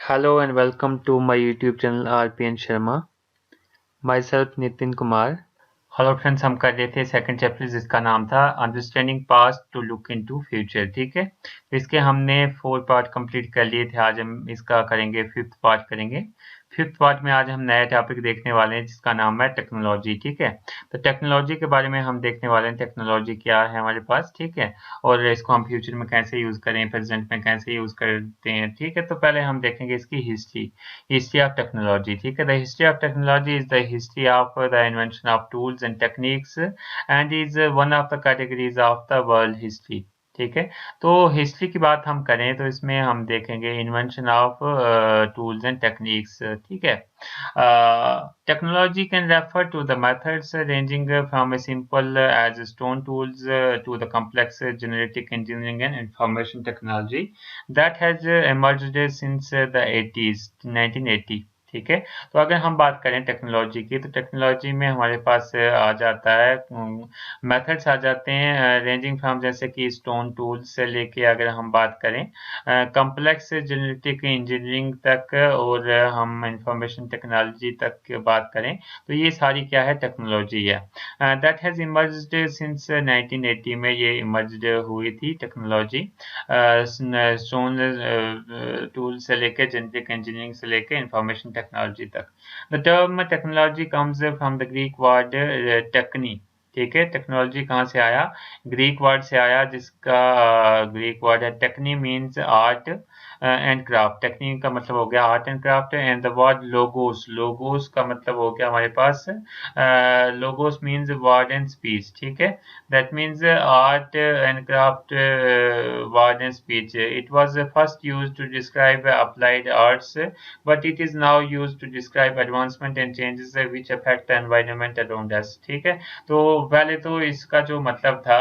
Hello and welcome to my YouTube channel RPN Sharma. Myself Nitin Kumar. Hello friends, हम कर रहे थे second chapter जिसका नाम था understanding past to look into future. ठीक है, तो इसके हमने 4 पार्ट कंप्लीट कर लिए थे। आज हम इसका करेंगे 5th पार्ट करेंगे। 5th पार्ट में आज हम नया टॉपिक देखने वाले हैं जिसका नाम है टेक्नोलॉजी। ठीक है, तो टेक्नोलॉजी के बारे में हम देखने वाले हैं, टेक्नोलॉजी क्या है हमारे पास। ठीक है, और इसको हम फ्यूचर में कैसे यूज करें, प्रेजेंट में कैसे यूज करते हैं। ठीक है, तो पहले हम देखेंगे इसकी history of technology. ठीक है, the history of technology is the history of the invention of tools and techniques and is one of the categories of the world history. ठीक है, तो हिस्ट्री की बात हम करें तो इसमें हम देखेंगे invention of tools and techniques. ठीक है, technology can refer to the methods ranging from a simple as stone tools to the complex genetic engineering and information technology that has emerged since the 80s 1980। ठीक है, तो अगर हम बात करें technology की तो टेक्नोलॉजी में हमारे पास आ जाता है मेथड्स आ जाते हैं रेंजिंग फ्रॉम, जैसे कि स्टोन टूल्स से लेके अगर हम बात करें कॉम्प्लेक्स जेनेटिक इंजीनियरिंग तक, और हम इंफॉर्मेशन टेक्नोलॉजी तक की बात करें तो ये सारी क्या है, टेक्नोलॉजी है। दैट हैज इमर्ज्ड सिंस 1980 में ये इमर्ज्ड हुई थी टेक्नोलॉजी, स्टोन टूल से लेके जेनेटिक इंजीनियरिंग से लेके इंफॉर्मेशन टेक्नोलॉजी तक। The term technology comes from the Greek word techne. ठीक है, टेक्नोलॉजी कहाँ से आया, ग्रीक वर्ड से आया, जिसका ग्रीक वर्ड है techne, means art and craft. Technique का मतलब हो गया art and craft, and the word logos, logos का मतलब हो गया हमारे पास logos means word and speech. ठीक है, that means art and craft word and speech. It was first used to describe applied arts but it is now used to describe advancement and changes which affect the environment around us। ठीक है, तो पहले तो इसका जो मतलब था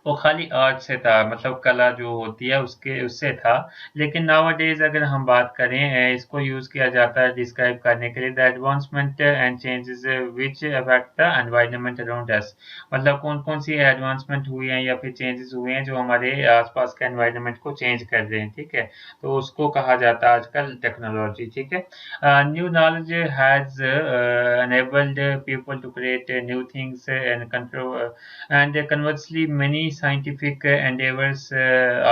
वो खाली आर्ट से था, मतलब कला जो होती है उसके उससे था। लेकिन नाउअडेज अगर हम बात करें इसको यूज किया जाता है डिस्क्राइब करने के लिए the advancement and changes which affect the environment around us. मतलब कौन कौन सी एडवांसमेंट हुई हैं या फिर चेंजेस हुए हैं जो हमारे आसपास के एनवायरनमेंट को चेंज कर रहे हैं। ठीक है, तो उसको कहा जाता है आजकल टेक्नोलॉजी। ठीक है, new knowledge has enabled people to create new things and conversely many scientific endeavors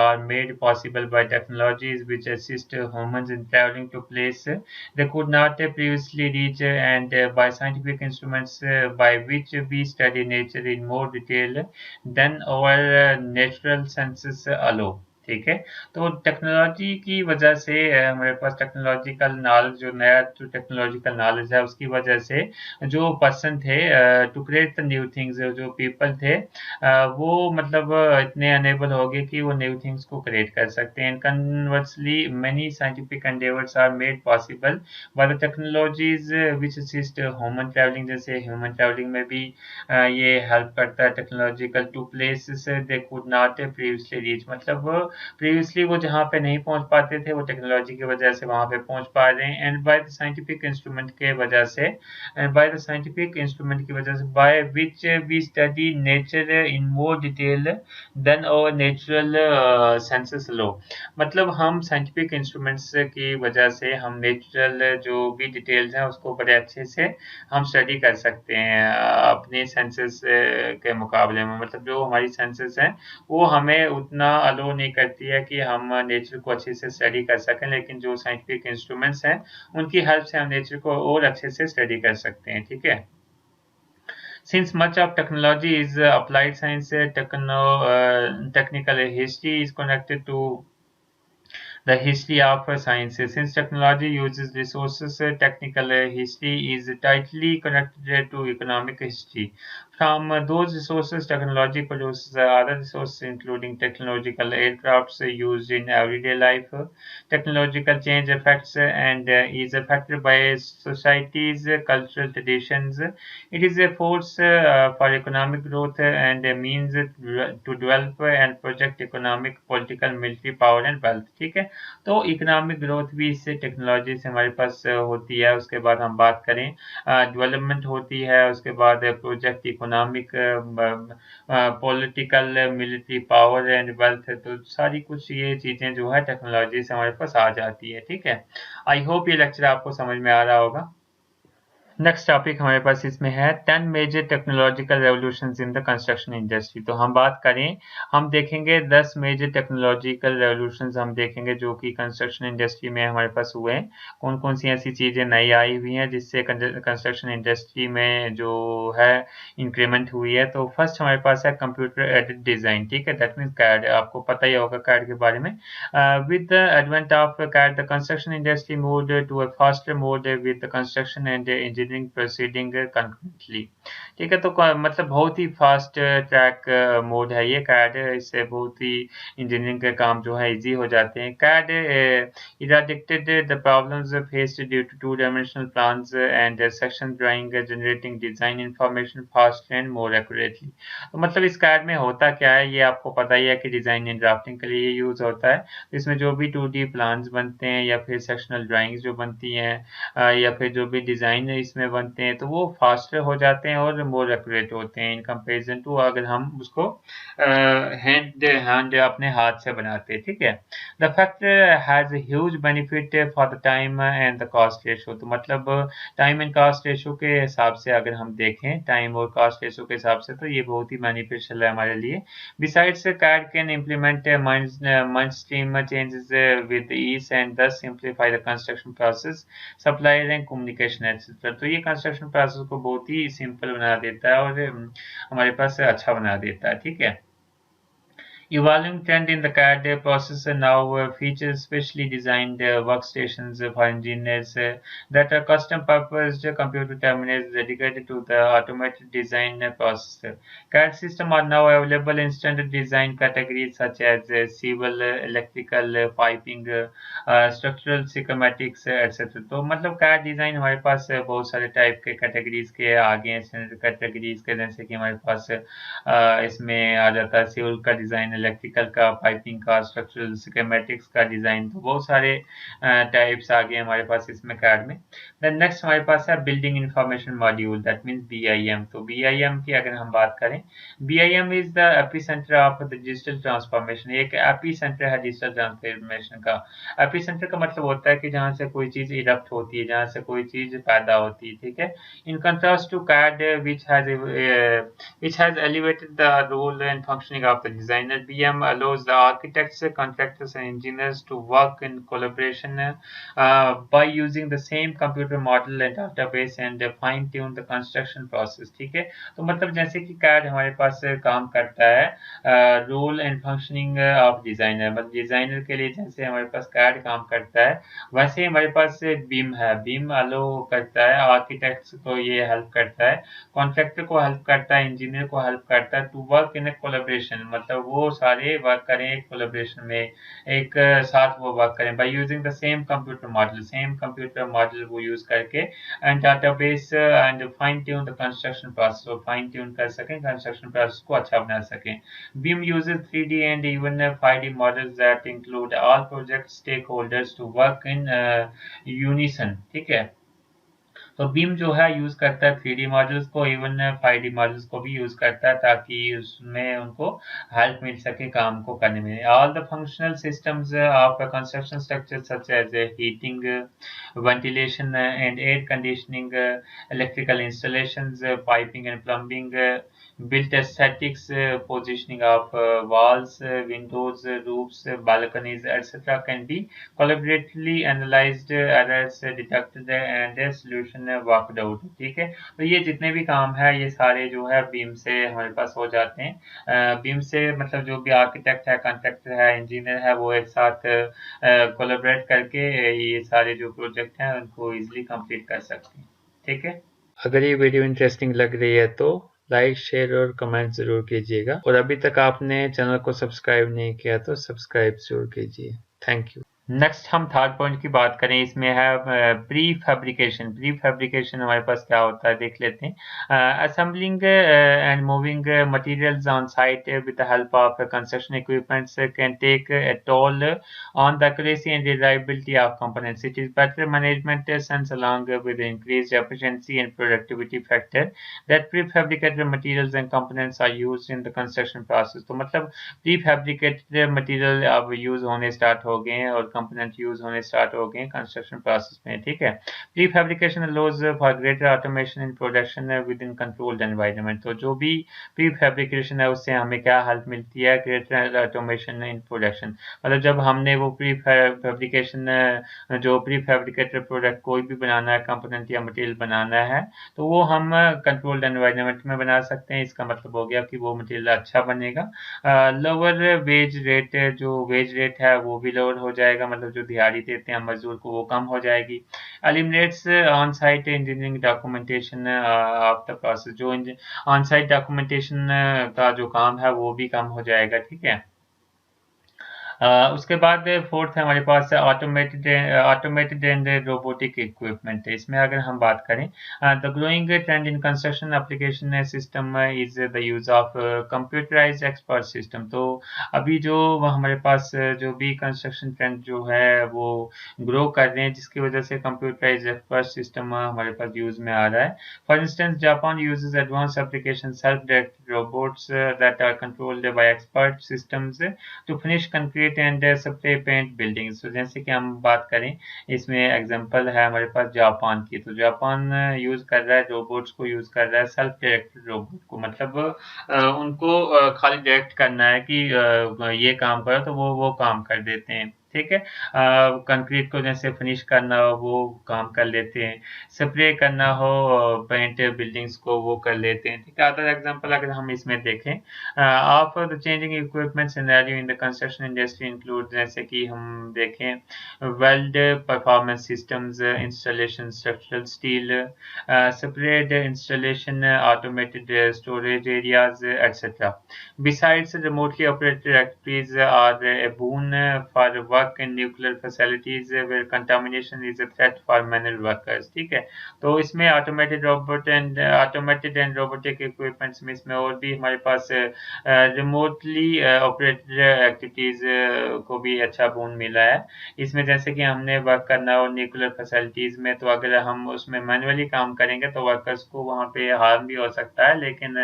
are made possible by technologies which assist humans in traveling to places they could not previously reach, and by scientific instruments by which we study nature in more detail than our natural senses allow। ठीक है, तो technology की वजह से हमारे पास technological knowledge, जो नया जो टेक्नोलॉजिकल नॉलेज है उसकी वजह से जो पर्सन थे to create the new things, जो पीपल थे वो मतलब इतने अनेबल हो गए कि वो न्यू थिंग्स को क्रिएट कर सकते हैं। Conversely many scientific endeavours are made possible by the technologies which assist human travelling. जैसे ह्यूमन ट्रैवलिंग में भी ये हेल्प करता है technological to places they could not previously reach. मतलब प्रीवियसली वो जहाँ पे नहीं पहुंच पाते थे वो टेक्नोलॉजी की वजह से वहां पे पहुंच पा रहे हैं, and by the scientific instrument के वजह से, and by the scientific instrument की वजह से by which we study nature in more detail than our natural senses allow। मतलब हम साइंटिफिक इंस्ट्रूमेंट्स की वजह से हम नेचुरल जो भी डिटेल्स हैं उसको बड़े अच्छे से हम स्टडी कर सकते हैं अपने सेंसेस के मुकाबले में। मतलब जो हमारी सेंसेस हैं वो हमें उतना अलो नहीं करती है कि हम नेचर को अच्छे से स्टडी कर सकें, लेकिन जो साइंटिफिक इंस्ट्रूमेंट्स हैं उनकी हेल्प से हम नेचर को और अच्छे से स्टडी कर सकते हैं। ठीक है, since much of technology is applied science, technical history is connected to the history of science. Since technology uses resources, technical history is tightly connected to economic history. From those resources, technology produces other resources, including technological aircrafts used in everyday life. Technological change affects and is affected by society's cultural traditions. It is a force for economic growth and a means to develop and project economic, political, military power and wealth। ठीक है, तो economic growth भी इससे technology से हमारे पास होती है। उसके बाद हम बात करें डेवलपमेंट होती है, उसके बाद project economic, political, military power and wealth, तो सारी कुछ ये चीज़ें जो है टेक्नोलॉजी से हमारे पास आ जाती है। ठीक है, आई होप ये लेक्चर आपको समझ में आ रहा होगा। नेक्स्ट टॉपिक हमारे पास इसमें है 10 major technological revolutions in the construction industry. तो हम बात करें, हम देखेंगे 10 मेजर टेक्नोलॉजिकल रेवोल्यूशंस हम देखेंगे जो कि कंस्ट्रक्शन इंडस्ट्री में हमारे पास हुए हैं। कौन कौन सी ऐसी चीज़ें नई आई हुई हैं जिससे कंस्ट्रक्शन इंडस्ट्री में जो है इंक्रीमेंट हुई है। तो फर्स्ट हमारे पास है कंप्यूटर एडेड डिज़ाइन। ठीक है, दैट मीन्स कैड, आपको पता ही होगा कैड के बारे में। With the advent of CAD, the construction industry moved to a faster mode with the construction and engineering proceeding concurrently. ठीक है, तो मतलब बहुत ही फास्ट ट्रैक मोड है ये CAD, इससे बहुत ही इंजीनियरिंग के काम जो है इजी हो जाते हैं। CAD eradicated the problems faced due to two-dimensional plans and section drawing, generating design information faster and more accurately. तो मतलब इस CAD में होता क्या है, ये आपको पता ही है कि डिज़ाइन एंड ड्राफ्टिंग के लिए यूज़ होता है। इसमें जो भी 2D प्लान्स बनते हैं या फिर सेक्शनल ड्राइंग्स जो बनती हैं या फिर जो भी डिज़ाइन इसमें बनते हैं, तो वो फास्टर हो जाते हैं और मोर एक्यूरेट होते हैं इन कंपैरिजन टू अगर हम उसको हैंड अपने हाथ से बनाते हैं। ठीक है, the fact has huge benefit for the time and the cost ratio. तो मतलब टाइम एंड कॉस्ट रेशो के हिसाब से अगर हम देखें, टाइम और कॉस्ट रेशो के हिसाब से, तो ये बहुत ही बेनिफिशियल है हमारे लिए। Besides, CAD can implement mind-stream changes with ease and thus simplify the construction process, supplier and communication etc. तो ये construction process को बहुत ही simple बना देता है और हमारे पास अच्छा बना देता है। ठीक है, evolving trend in the CAD process now features specially designed workstations for engineers that are custom-purposed computer terminals dedicated to the automated design process. CAD systems are now available in standard design categories such as civil, electrical, piping, structural schematics, etc. तो मतलब CAD design हमारे पास बहुत सारे type के categories के आगे हैं, standard categories के, जैसे कि हमारे पास इसमें आ जाता है सिविल का डिज़ाइन, इलेक्ट्रिकल का, पाइपिंग का, स्ट्रक्चरल स्कीमेटिक्स का डिज़ाइन। तो बहुत सारे टाइप्स आ गए हमारे पास इसमें CAD में। देन नेक्स्ट हमारे पास है building information module, that means BIM। तो BIM की अगर हम बात करें, BIM is the epicentre of the digital transformation. एक एपिसेंटर है डिजिटल ट्रांसफॉर्मेशन का। एपिसेंटर का मतलब होता है कि जहाँ से कोई चीज़ इरप्ट होती है, जहाँ से कोई चीज़ पैदा होती है। ठीक है, in contrast to CAD which has elevated the role and functioning of the designer. BIM allows the architects, contractors, and engineers to work in collaboration by using the same computer model and database and fine-tune the construction process. ठीक है, तो मतलब जैसे कि CAD हमारे पास काम करता है role and functioning of designer, मतलब डिज़ाइनर के लिए जैसे हमारे पास CAD काम करता है, वैसे ही हमारे पास BIM है। BIM अलो करता है आर्किटेक्ट्स को, ये हेल्प करता है, कॉन्ट्रैक्टर को हेल्प करता है, इंजीनियर को हेल्प करता है, to work in a collaboration, मतलब वो सारे वर्क करें एक कोलैबोरेशन में, एक साथ वो वर्क करें by using the same computer model वो यूज करके and database and fine tune the construction process, वो फाइन ट्यून कर सकें, कंस्ट्रक्शन प्रोसेस को अच्छा बना सकें। BIM uses 3D and even 5D models that include all project stakeholders to work in unison। ठीक है, तो बीम जो है यूज करता है 3D मॉडल्स को, इवन 5D मॉडल्स को भी यूज करता है ताकि उसमें उनको हेल्प मिल सके काम को करने में। All the functional systems of construction structure such as heating, ventilation and air conditioning, electrical installations, piping and plumbing, built aesthetics, positioning of walls, windows, roofs, balconies, etc. can be collaboratively analyzed, errors detected and a solution worked out। ठीक है, तो ये जितने भी काम है ये सारे जो है बीम से हमारे पास हो जाते हैं। बीम से मतलब जो भी आर्किटेक्ट है, कॉन्ट्रैक्टर है, इंजीनियर है, वो एक साथ कोलैबोरेट करके ये सारे जो प्रोजेक्ट हैं उनको इजीली कंप्लीट कर सकते हैं। ठीक है, अगर ये वीडियो इंटरेस्टिंग लग रही है तो लाइक, शेयर और कमेंट ज़रूर कीजिएगा, और अभी तक आपने चैनल को सब्सक्राइब नहीं किया तो सब्सक्राइब ज़रूर कीजिए। Thank you. नेक्स्ट हम थर्ड पॉइंट की बात करें, इसमें है प्री फैब्रिकेशन। प्री फैब्रिकेशन हमारे पास क्या होता है देख लेते हैं। Assembling and moving materials on site with the help of construction equipments can take a toll on the accuracy and reliability of components. It is better management sense along with increased efficiency and productivity factor that prefabricated materials and components are used in the construction process. तो मतलब pre fabricated material अब use होने start हो गए हैं और component use होने start हो गए हैं कंस्ट्रक्शन प्रोसेस में, ठीक है। Pre fabrication allows for greater automation in production with in controlled environment. तो जो भी प्री फैब्रिकेशन है उससे हमें क्या हेल्प मिलती है, ग्रेटर ऑटोमेशन इन प्रोडक्शन। मतलब जब हमने वो प्री फैब्रिकेशन जो प्री फैब्रिकेटेड प्रोडक्ट कोई भी बनाना है, कंपोनेंट या मटेरियल बनाना है, तो वो हम कंट्रोल्ड एनवायरनमेंट में बना सकते हैं। इसका मतलब हो गया कि वो मटेरियल अच्छा बनेगा। लोअर वेज रेट, जो वेज रेट है वो भी लोअर हो जाएगा, मतलब जो दिहाड़ी देते हैं मजदूर को वो कम हो जाएगी। Eliminates on site engineering documentation of the process. जो ऑन साइट डॉक्यूमेंटेशन का जो काम है वो भी कम हो जाएगा, ठीक है। उसके बाद फोर्थ है हमारे पास ऑटोमेटेड एंड रोबोटिक इक्विपमेंट। इसमें अगर हम बात करें, the growing trend in construction application system is the use of computerised expert system. तो अभी जो हमारे पास जो भी कंस्ट्रक्शन ट्रेंड जो है वो ग्रो कर रहे हैं, जिसकी वजह से कंप्यूटराइज्ड एक्सपर्ट सिस्टम हमारे पास यूज में आ रहा है। For instance Japan uses advance application self directed robots that are controlled by expert systems to finish concrete and spray paint buildings. तो जैसे कि हम बात करें, इसमें एग्जांपल है हमारे पास जापान की। तो जापान यूज कर रहा है रोबोट्स को, यूज कर रहा है सेल्फ डायरेक्टेड रोबोट को। मतलब उनको खाली डायरेक्ट करना है कि ये काम करो तो वो काम कर देते हैं, ठीक है। कंक्रीट को जैसे फिनिश करना हो वो काम कर लेते हैं, स्प्रे करना हो पेंट बिल्डिंग्स को वो कर लेते हैं, ठीक है। अदर एग्जांपल अगर हम इसमें देखें, of the changing equipment scenario in the construction industry include, जैसे कि हम देखें weld performance systems installation structural steel spread installation automated storage areas etcetera. Besides, remotely operated reactors are a boon for work in nuclear facilities where contamination is a threat for manual workers, ठीक है। तो इसमें automated and robotic equipments में इसमें और भी हमारे पास remotely operated activities को भी अच्छा बून मिला है। इसमें जैसे कि हमने वर्क करना हो न्यूक्लियर फैसिलिटीज में, तो अगर हम उसमें मैनुअली काम करेंगे तो वर्कर्स को वहाँ पे हार्म भी हो सकता है, लेकिन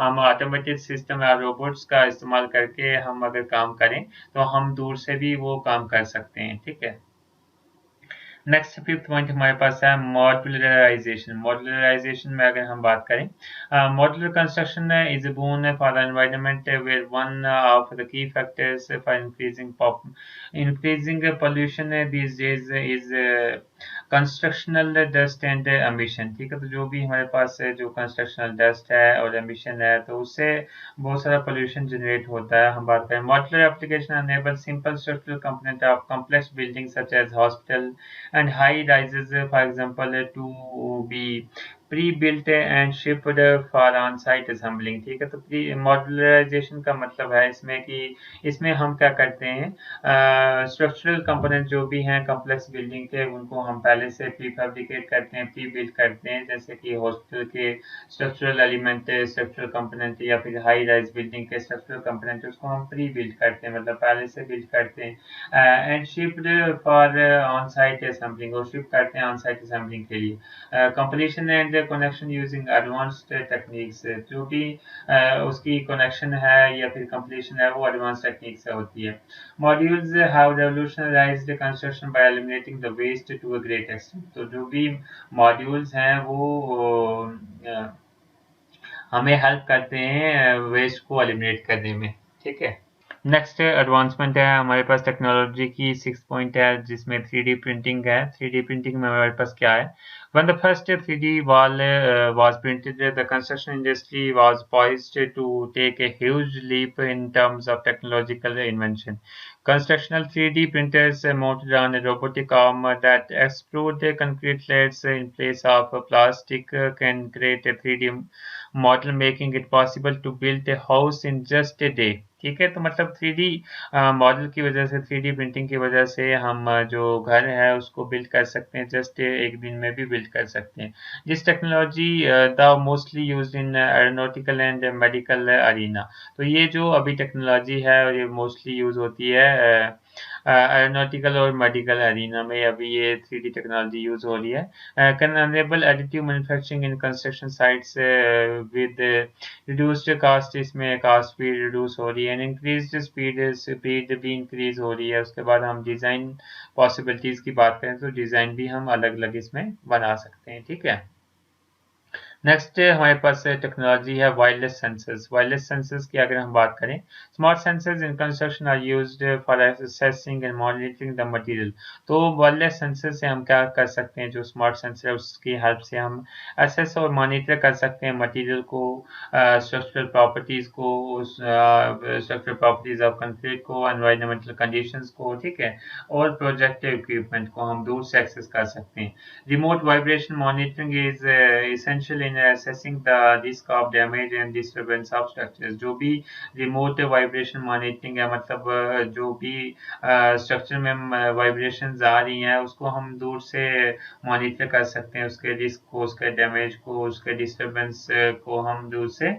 हम ऑटोमेटेड सिस्टम या रोबोट्स का इस्तेमाल करके हम अगर काम करें तो हम दूर से भी वो काम कर सकते हैं, ठीक है। नेक्स्ट फिफ्थ पॉइंट हमारे पास है मॉड्यूलराइजेशन। मॉड्यूलराइजेशन में अगर हम बात करें, modular construction is a boon for the environment where one of the key factors for increasing pollution these days is constructional dust and emission, ठीक है। तो जो भी हमारे पास है जो कंस्ट्रक्शनल डस्ट है और एमिशन है, तो उससे बहुत सारा पोल्यूशन जनरेट होता है। हम बात करें modular application enable simple structural component of complex building such as hospital and high rises, for example, to be pre-built and shipped for on-site assembling, ठीक है। तो प्री मॉड्यूलराइजेशन का मतलब है इसमें कि इसमें हम क्या करते हैं, स्ट्रक्चरल कंपोनेंट जो भी हैं कॉम्प्लेक्स बिल्डिंग के, उनको हम पहले से प्री फैब्रिकेट करते हैं, प्री बिल्ड करते हैं। जैसे कि हॉस्पिटल के स्ट्रक्चरल एलिमेंट, स्ट्रक्चरल कंपोनेंट या फिर हाई राइज बिल्डिंग के स्ट्रक्चरल कंपोनेंट, उसको हम प्री बिल्ड करते हैं, मतलब पहले से बिल्ड करते हैं। And shipped for on site assembling, और शिप करते हैं ऑन साइट असेंबलिंग के लिए। Completion and connection using advanced techniques, जो भी उसकी कनेक्शन है या फिर कंप्लीशन है वो एडवांस टेक्निक से होती है। Modules have revolutionised construction by eliminating the waste to a great extent. तो जो भी मॉड्यूल्स हैं वो हमें हेल्प करते हैं वेस्ट को एलिमिनेट करने में, ठीक है। नेक्स्ट एडवांसमेंट है हमारे पास टेक्नोलॉजी की, सिक्स पॉइंट है जिसमें 3D प्रिंटिंग है। 3D प्रिंटिंग में हमारे पास क्या है, when the first 3D wall was printed, the construction industry was poised to take a huge leap in terms of technological invention. Constructional 3D printers mounted on a robotic arm that extrude concrete slabs in place of plastic can create a 3D model, making it possible to build a house in just a day. ठीक है। तो मतलब 3D model की वजह से, 3D printing की वजह से हम जो घर है उसको बिल्ड कर सकते हैं, जस्ट एक दिन में भी बिल्ड कर सकते हैं। This technology the mostly used in aeronautical and medical arena. तो ये जो अभी टेक्नोलॉजी है और ये मोस्टली यूज होती है एरोनॉटिकल और मेडिकल अरीना में, अभी ये 3D टेक्नोलॉजी यूज हो रही है। Can enable additive manufacturing in construction sites with reduced cost, इसमें कास्ट भी रिड्यूस हो रही है, एंड इंक्रीज्ड स्पीड स्पीड भी इंक्रीज हो रही है। उसके बाद हम डिज़ाइन पॉसिबिलिटीज़ की बात करें तो डिज़ाइन भी हम अलग अलग इसमें बना सकते हैं। ठीक है। नेक्स्ट हमारे पास टेक्नोलॉजी है वायरलेस सेंसर्स। वायरलेस सेंसर्स की अगर हम बात करें, smart sensors in construction are used for assessing and monitoring the material. तो वायरलेस सेंसर से हम क्या कर सकते हैं, जो स्मार्ट सेंसर है उसकी हेल्प से हम असेस और मॉनिटर कर सकते हैं मटेरियल को, स्ट्रक्चरल प्रॉपर्टीज को, स्ट्रक्चरल प्रॉपर्टीज ऑफ कंक्रीट को, एनवायरमेंटल कंडीशंस को, ठीक है, और प्रोजेक्टिव इक्विपमेंट को हम दूर से एक्सेस कर सकते हैं। Remote vibration monitoring is essential in assessing the risk of damage and disturbance of structures. जो भी रिमोट वाइब्रेशन मॉनिटरिंग है, मतलब जो भी स्ट्रक्चर में वाइब्रेशंस आ रही हैं उसको हम दूर से मॉनिटर कर सकते हैं, उसके रिस्क को, उसके डैमेज को, उसके डिस्टरबेंस को हम दूर से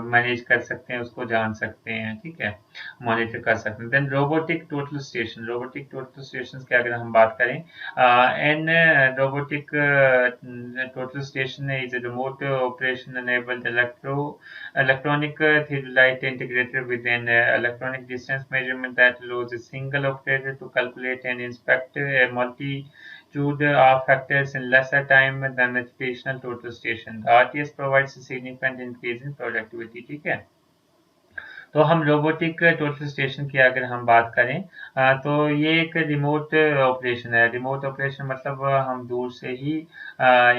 मैनेज कर सकते हैं, उसको जान सकते हैं। ठीक है, मॉनिटर कर सकते हैं। Then robotic total station. Robotic total station की अगर हम बात करें, and robotic total station is a remote operation enabled electronic theodolite integrated with an electronic distance measurement that allows a single operator to calculate and inspect a multitude of factors in lesser time than the traditional total station. The RTS provides a significant increase in productivity. ठीक है। तो हम robotic total station की अगर हम बात करें, तो ये एक रिमोट ऑपरेशन है। रिमोट ऑपरेशन मतलब हम दूर से ही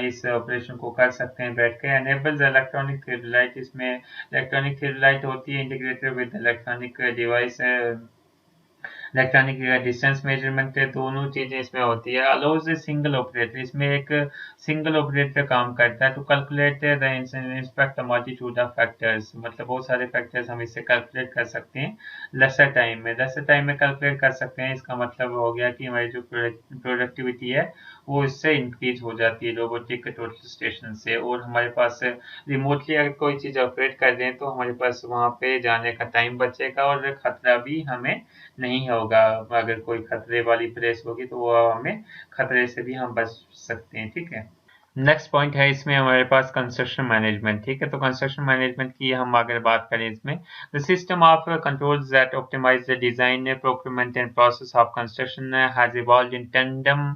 इस ऑपरेशन को कर सकते हैं बैठ के। एनेबल्स इलेक्ट्रॉनिक थियोडोलाइट, इसमें इलेक्ट्रॉनिक थियोडोलाइट होती है integrated with electronic device, electronic distance measurement, दोनों चीजें इसमें होती है। अलाउज ए सिंगल ऑपरेटर, इसमें एक सिंगल ऑपरेटर काम करता है to calculate the inspect multitude of factors, मतलब बहुत सारे फैक्टर्स हम इससे कैलकुलेट कर सकते हैं लेसर टाइम में। लेसर टाइम में कैलकुलेट कर सकते हैं, इसका मतलब हो गया कि हमारी जो प्रोडक्टिविटी है वो इससे इंक्रीज हो जाती है रोबोटिक टोटल स्टेशन से। और हमारे पास रिमोटली अगर कोई चीज़ ऑपरेट कर दें तो हमारे पास वहाँ पे जाने का टाइम बचेगा और खतरा भी हमें नहीं होगा। अगर कोई खतरे वाली प्लेस होगी तो वो हमें खतरे से भी हम बच सकते हैं। ठीक है। नेक्स्ट पॉइंट है इसमें हमारे पास कंस्ट्रक्शन मैनेजमेंट। ठीक है, तो कंस्ट्रक्शन मैनेजमेंट की हम अगर बात करें इसमें, the system of controls that optimize the design, procurement and process of construction has evolved in tandem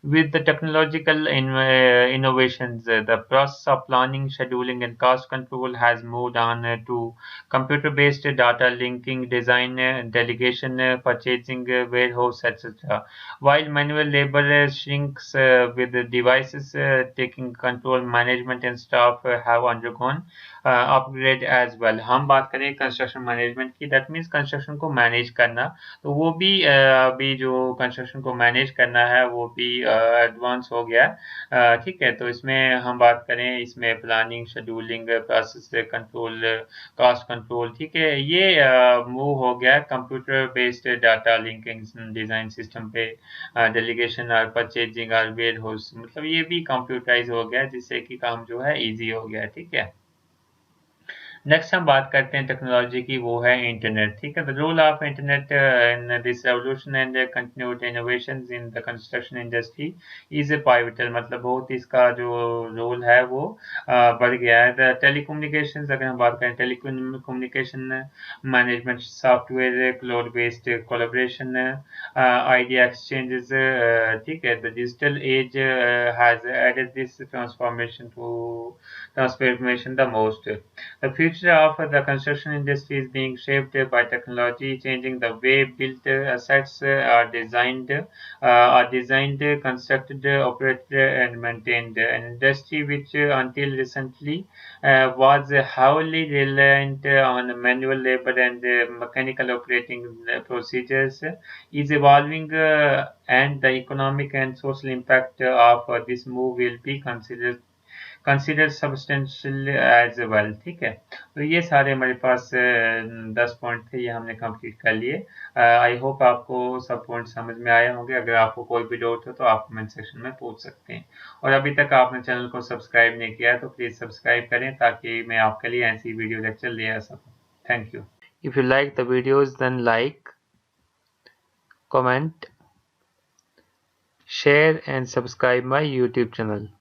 with the technological innovations. The process of planning, scheduling, and cost control has moved on to computer-based data linking, design, delegation, purchasing, warehouse, etc. While manual labor shrinks with the devices taking control, management and staff have undergone upgrade as well. हम बात करें construction management की, that means construction को manage करना। तो वो भी अभी जो कंस्ट्रक्शन को मैनेज करना है वो भी एडवांस हो गया। ठीक है, तो इसमें हम बात करें, इसमें planning, scheduling, process control, cost control, ठीक है, ये मूव हो गया computer based data linking design system पे। डेलीगेशन और परचेजिंग और वेयर हाउस, मतलब ये भी कंप्यूटराइज हो गया जिससे कि काम जो है इजी हो गया। ठीक है। नेक्स्ट हम बात करते हैं टेक्नोलॉजी की, वो है इंटरनेट। ठीक है, the role of internet in this revolution and continued innovations in the construction industry is a pivotal, मतलब बहुत इसका जो रोल है वो बढ़ गया है। द टेलीकम्युनिकेशंस, अगर हम बात करें telecommunication management software, cloud based collaboration, idea exchanges, ठीक है, the digital age has added this transformation the most. The future of the construction industry is being shaped by technology, changing the way built assets are designed, constructed, operated, and maintained. An industry which until recently was heavily reliant on manual labor and mechanical operating procedures is evolving, and the economic and social impact of this move will be consider substantial as well. ठीक है, तो ये सारे हमारे पास 10 point थे, ये हमने complete कर लिए। आई होप आपको सब पॉइंट समझ में आए होंगे। अगर आपको कोई भी डाउट हो तो आप कमेंट सेक्शन में पूछ सकते हैं। और अभी तक आपने चैनल को सब्सक्राइब नहीं किया है तो प्लीज़ सब्सक्राइब करें ताकि मैं आपके लिए ऐसी वीडियो लेक्चर ले आ सकूँ। Thank you. If you like the videos then like, comment, share and subscribe my YouTube channel.